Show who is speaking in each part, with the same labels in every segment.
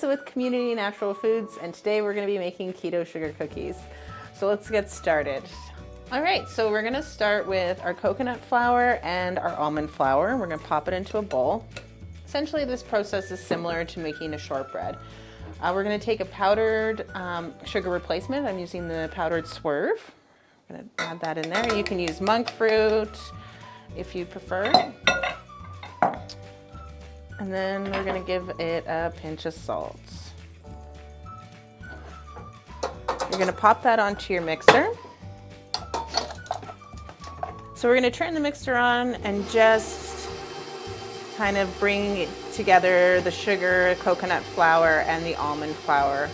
Speaker 1: Melissa with Community Natural Foods, and today we're going to be making keto sugar cookies. So let's get started. All right, so we're going to start with our coconut flour and our almond flour. We're going to pop it into a bowl. Essentially, this process is similar to making a shortbread. We're going to take a powdered sugar replacement. I'm using the powdered Swerve. I'm going to add that in there. You can use monk fruit if you prefer. And then we're going to give it a pinch of salt. You're going to pop that onto your mixer. So we're going to turn the mixer on and just kind of bring together the sugar, coconut flour, and the almond flour.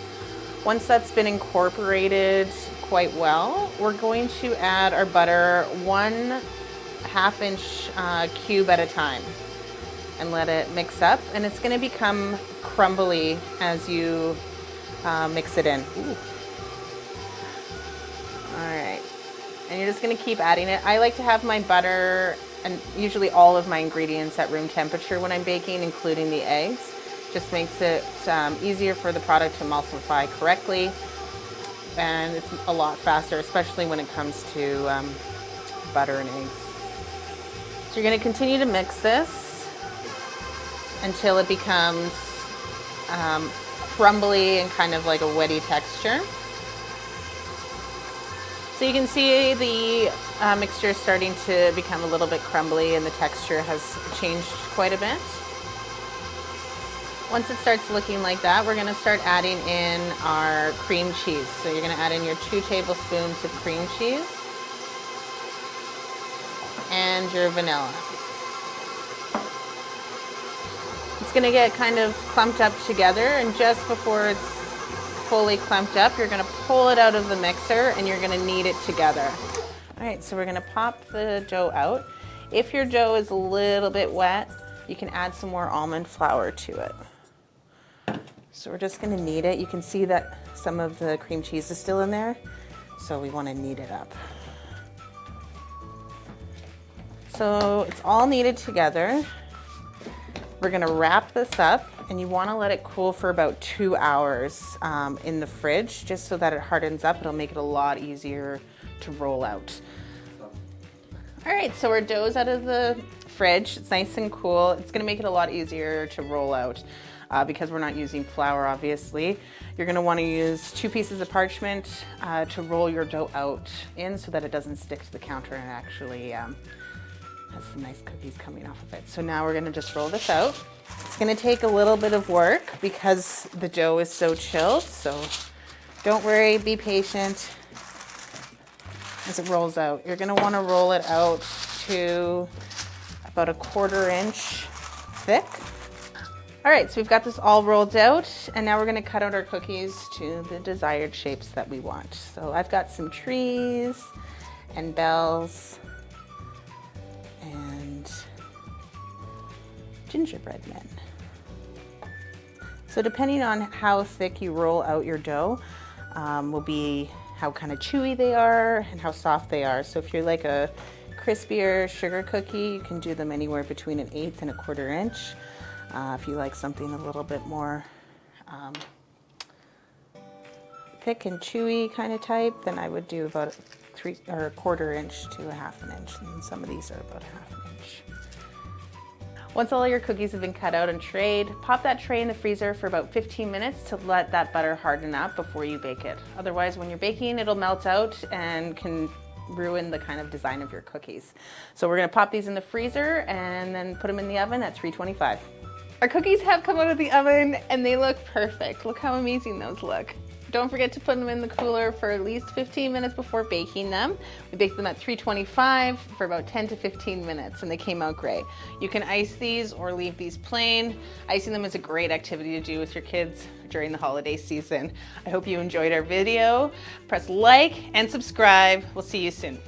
Speaker 1: Once that's been incorporated quite well, we're going to add our butter 1/2 inch cube at a time and let it mix up. And it's going to become crumbly as you mix it in. Ooh. All right. And you're just going to keep adding it. I like to have my butter and usually all of my ingredients at room temperature when I'm baking, including the eggs. Just makes it easier for the product to emulsify correctly, and it's a lot faster, especially when it comes to butter and eggs. So you're going to continue to mix this until it becomes crumbly and kind of like a wetty texture. So you can see the mixture is starting to become a little bit crumbly and the texture has changed quite a bit. Once it starts looking like that, we're going to start adding in our cream cheese. So you're going to add in your 2 tablespoons of cream cheese and your vanilla. It's going to get kind of clumped up together, and just before it's fully clumped up, you're going to pull it out of the mixer and you're going to knead it together. All right, so we're going to pop the dough out. If your dough is a little bit wet, you can add some more almond flour to it. So we're just going to knead it. You can see that some of the cream cheese is still in there, so we want to knead it up. So it's all kneaded together. We're going to wrap this up, and you want to let it cool for about 2 hours in the fridge, just so that it hardens up. It'll make it a lot easier to roll out. All right, so our dough's out of the fridge. It's nice and cool. It's going to make it a lot easier to roll out because we're not using flour, obviously. You're going to want to use 2 pieces of parchment to roll your dough out in so that it doesn't stick to the counter and actually has some nice cookies coming off of it. So now we're going to just roll this out. It's going to take a little bit of work because the dough is so chilled, so don't worry, be patient as it rolls out. You're going to want to roll it out to about 1/4 inch thick. All right, so we've got this all rolled out, and now we're going to cut out our cookies to the desired shapes that we want. So I've got some trees and bells and gingerbread men. So depending on how thick you roll out your dough will be how kind of chewy they are and how soft they are. So if you're like a crispier sugar cookie, you can do them anywhere between 1/8 and 1/4 inch. If you like something a little bit more thick and chewy kind of type, then I would do about 1/4 inch to 1/2 inch, and some of these are about 1/2 inch. Once all your cookies have been cut out and trayed, pop that tray in the freezer for about 15 minutes to let that butter harden up before you bake it. Otherwise, when you're baking, it'll melt out and can ruin the kind of design of your cookies. So we're going to pop these in the freezer and then put them in the oven at 325. Our cookies have come out of the oven and they look perfect. Look how amazing those look. Don't forget to put them in the cooler for at least 15 minutes before baking them. We baked them at 325 for about 10 to 15 minutes and they came out great. You can ice these or leave these plain. Icing them is a great activity to do with your kids during the holiday season. I hope you enjoyed our video. Press like and subscribe. We'll see you soon.